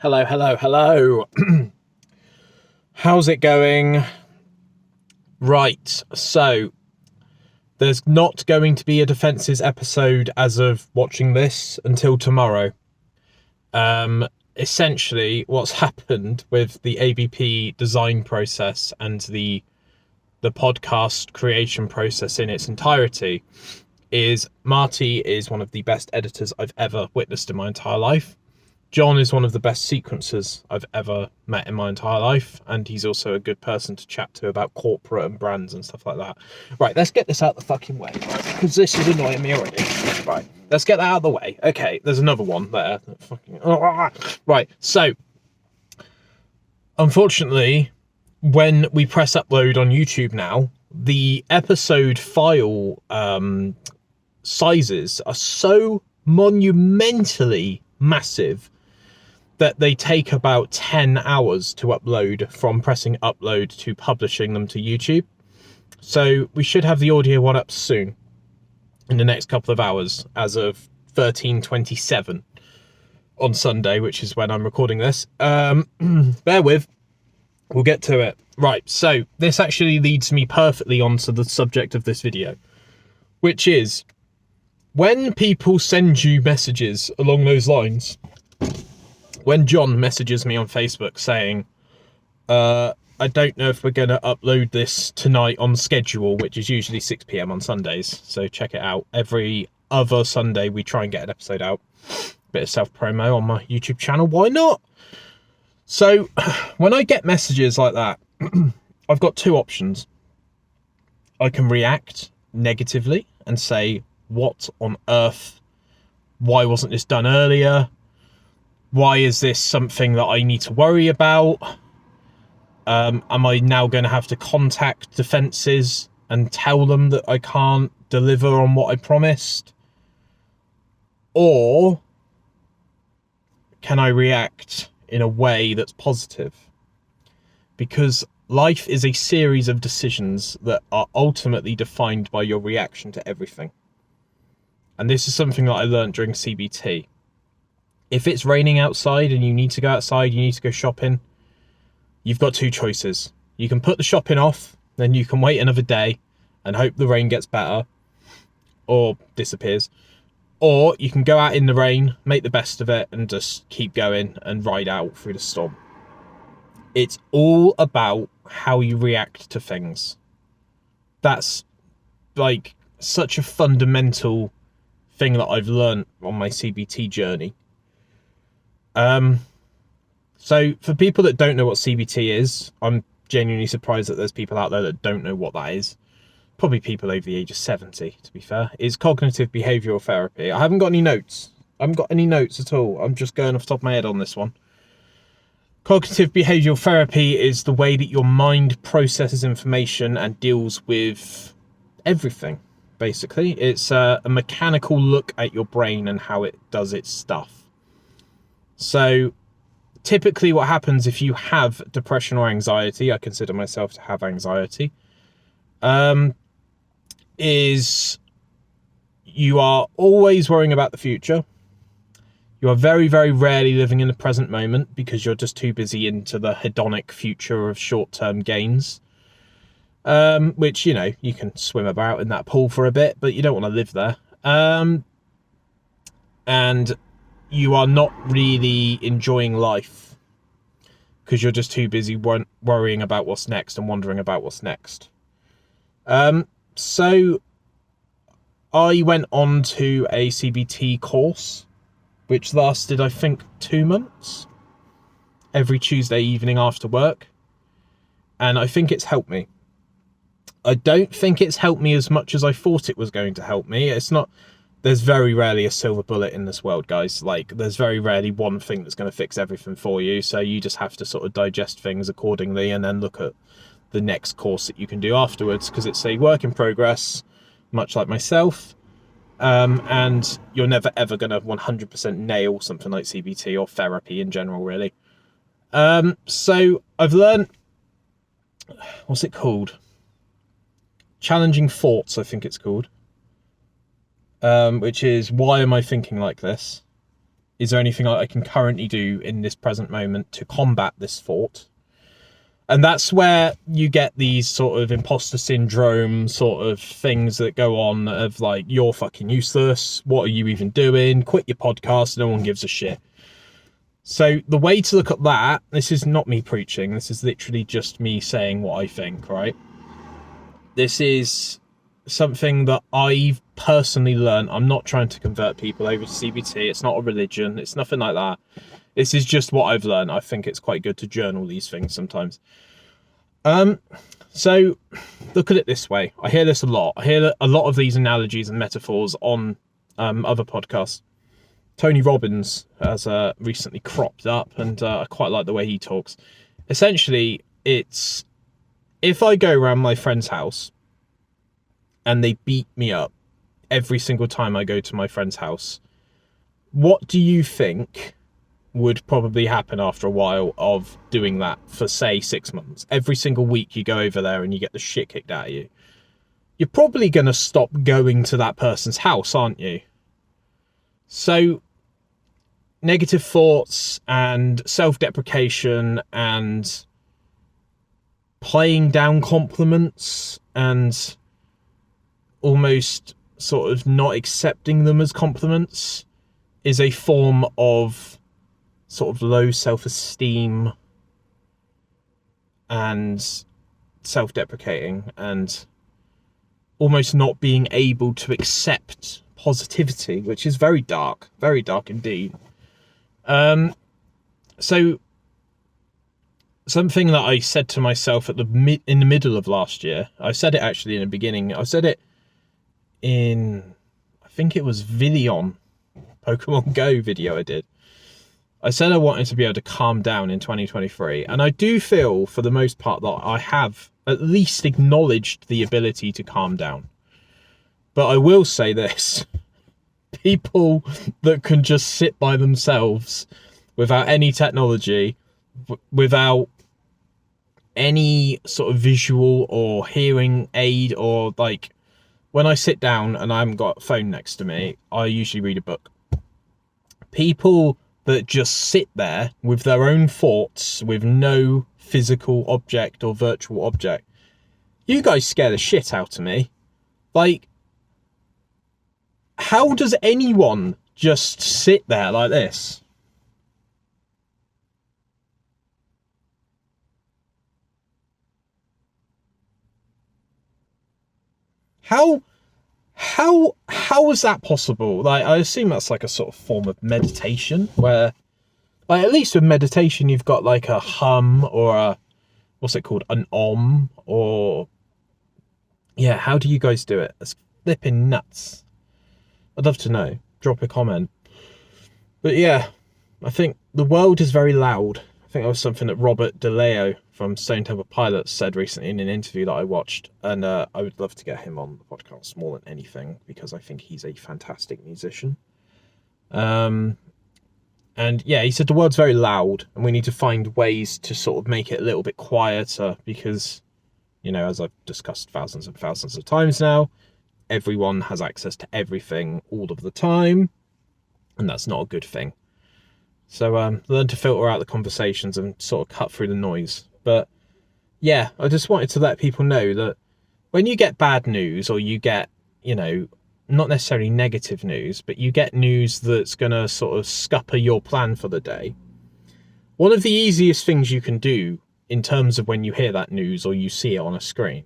Hello, hello, hello. How's it going? Right, so there's not going to be a Defences episode as of watching this until tomorrow. Essentially, what's happened with the ABP design process and the podcast creation process in its entirety is Marty is one of the best editors I've ever witnessed in my entire life. John is one of the best sequencers I've ever met in my entire life, and he's also a good person to chat to about corporate and brands and stuff like that. Right, let's get this out the fucking way, right? Because this is annoying me already. Right, let's get that out of the way. Okay, there's another one there. Right, so, unfortunately, when we press upload on YouTube now, the episode file sizes are so monumentally massive that they take about 10 hours to upload from pressing upload to publishing them to YouTube. So we should have the audio one up soon in the next couple of hours as of 13:27 on Sunday, which is when I'm recording this. Bear with, we'll get to it. Right, so this actually leads me perfectly onto the subject of this video, which is when people send you messages along those lines. When John messages me on Facebook saying, I don't know if we're going to upload this tonight on schedule, which is usually 6 p.m. on Sundays, so check it out. Every other Sunday we try and get an episode out. Bit of self-promo on my YouTube channel, why not? So when I get messages like that, I've got two options. I can react negatively and say, what on earth? Why wasn't this done earlier? Why is this something that I need to worry about? Am I now going to have to contact Defences and tell them that I can't deliver on what I promised? Or can I react in a way that's positive? Because life is a series of decisions that are ultimately defined by your reaction to everything. And this is something that I learned during CBT. If it's raining outside and you need to go outside, you need to go shopping, you've got two choices. You can put the shopping off, then you can wait another day and hope the rain gets better or disappears. Or you can go out in the rain, make the best of it, and just keep going and ride out through the storm. It's all about how you react to things. That's like such a fundamental thing that I've learned on my CBT journey. So for people that don't know what CBT is, I'm genuinely surprised that there's people out there that don't know what that is. Probably people over the age of 70, to be fair. It's cognitive behavioural therapy. I haven't got any notes. I haven't got any notes at all. I'm just going off the top of my head on this one. Cognitive behavioural therapy is the way that your mind processes information and deals with everything, basically. It's a mechanical look at your brain and how it does its stuff. So typically what happens if you have depression or anxiety, I consider myself to have anxiety, is you are always worrying about the future. You are very, very rarely living in the present moment because you're just too busy into the hedonic future of short-term gains, which, you know, you can swim about in that pool for a bit, but you don't want to live there. And you are not really enjoying life because you're just too busy worrying about what's next and wondering about what's next. So I went on to a CBT course, which lasted, I think, 2 months, every Tuesday evening after work. And I think it's helped me. I don't think it's helped me as much as I thought it was going to help me. It's not... There's very rarely a silver bullet in this world, guys. Like, there's very rarely one thing that's going to fix everything for you. So you just have to sort of digest things accordingly and then look at the next course that you can do afterwards, because it's a work in progress, much like myself. And you're never, ever going to 100% nail something like CBT or therapy in general, really. So I've learned... What's it called? Challenging Thoughts, I think it's called. Which is, why am I thinking like this? Is there anything I can currently do in this present moment to combat this thought? And that's where you get these sort of imposter syndrome sort of things that go on of like, you're fucking useless. What are you even doing? Quit your podcast. No one gives a shit. So the way to look at that, this is not me preaching. This is literally just me saying what I think, right? This is something that I've personally learned. I'm not trying to convert people over to CBT. It's not a religion. It's nothing like that. This is just what I've learned. I think it's quite good to journal these things sometimes. So look at it this way. I hear this a lot. I hear a lot of these analogies and metaphors on other podcasts. Tony Robbins has recently cropped up, and I quite like the way he talks. Essentially, it's if I go around my friend's house and they beat me up every single time I go to my friend's house, what do you think would probably happen after a while of doing that for, say, 6 months? Every single week you go over there and you get the shit kicked out of you. You're probably going to stop going to that person's house, aren't you? So negative thoughts and self-deprecation and playing down compliments and almost sort of not accepting them as compliments is a form of sort of low self-esteem and self-deprecating and almost not being able to accept positivity, which is very dark indeed. So something that I said to myself in the middle of last year, I said it actually in the beginning, I said it in, I think it was Villion, Pokemon Go video I did. I said I wanted to be able to calm down in 2023, and I do feel for the most part that I have at least acknowledged the ability to calm down. But I will say this, people that can just sit by themselves without any technology, without any sort of visual or hearing aid, or like when I sit down and I haven't got a phone next to me, I usually read a book. People that just sit there with their own thoughts, with no physical object or virtual object, you guys scare the shit out of me. Like, how does anyone just sit there like this? How is that possible? Like, I assume that's like a sort of form of meditation where, like, at least with meditation, you've got like a hum or a, what's it called? An om, or yeah, how do you guys do it? It's flipping nuts. I'd love to know. Drop a comment. But yeah, I think the world is very loud. I think that was something that Robert DeLeo from Stone Temple Pilots said recently in an interview that I watched, and I would love to get him on the podcast more than anything because I think he's a fantastic musician. And yeah, he said the world's very loud and we need to find ways to sort of make it a little bit quieter because, you know, as I've discussed thousands and thousands of times now, everyone has access to everything all of the time, and that's not a good thing. So learn to filter out the conversations and sort of cut through the noise. But yeah, I just wanted to let people know that when you get bad news, or you get, you know, not necessarily negative news, but you get news that's going to sort of scupper your plan for the day, one of the easiest things you can do in terms of when you hear that news or you see it on a screen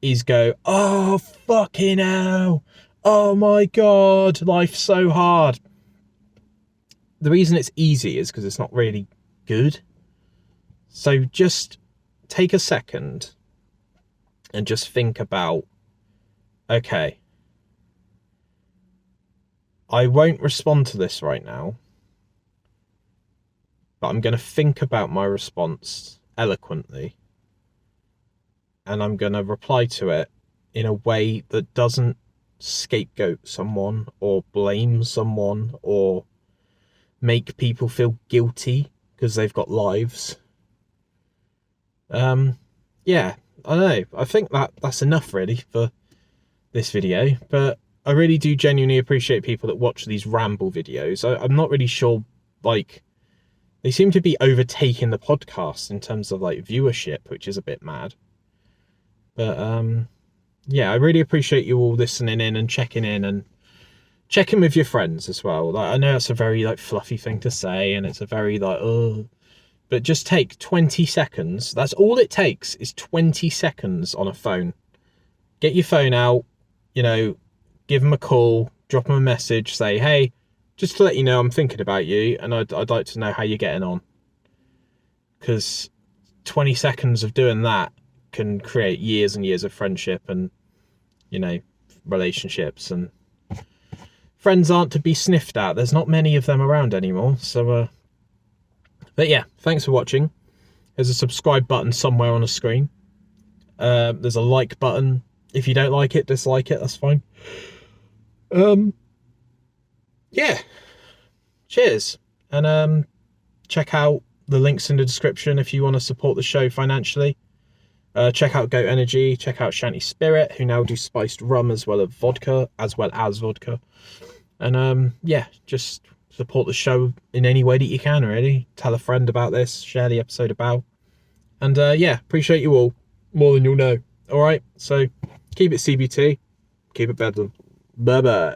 is go, oh, fucking hell. Oh my God, life's so hard. The reason it's easy is because it's not really good. So just take a second and just think about, okay, I won't respond to this right now, but I'm going to think about my response eloquently, and I'm going to reply to it in a way that doesn't scapegoat someone or blame someone or make people feel guilty because they've got lives. Yeah, I don't know. I think that's enough really for this video, but I really do genuinely appreciate people that watch these ramble videos. I'm not really sure, like, they seem to be overtaking the podcast in terms of like viewership, which is a bit mad. But yeah, I really appreciate you all listening in and checking in and checking with your friends as well. Like, I know it's a very like fluffy thing to say, and it's a very like, oh, but just take 20 seconds. That's all it takes, is 20 seconds on a phone. Get your phone out, you know, give them a call, drop them a message, say, hey, just to let you know I'm thinking about you, and I'd like to know how you're getting on. Because 20 seconds of doing that can create years and years of friendship and, you know, relationships. And friends aren't to be sniffed at. There's not many of them around anymore. So, but yeah, thanks for watching. There's a subscribe button somewhere on the screen. There's a like button. If you don't like it, dislike it, that's fine. Yeah, cheers. And check out the links in the description if you want to support the show financially. Check out Goat Energy, check out Shanty Spirit, who now do spiced rum as well as vodka. And yeah, just support the show in any way that you can, really. Tell a friend about this, share the episode about. And yeah, appreciate you all more than you'll know. All right, so keep it CBT, keep it bedlam. Bye-bye.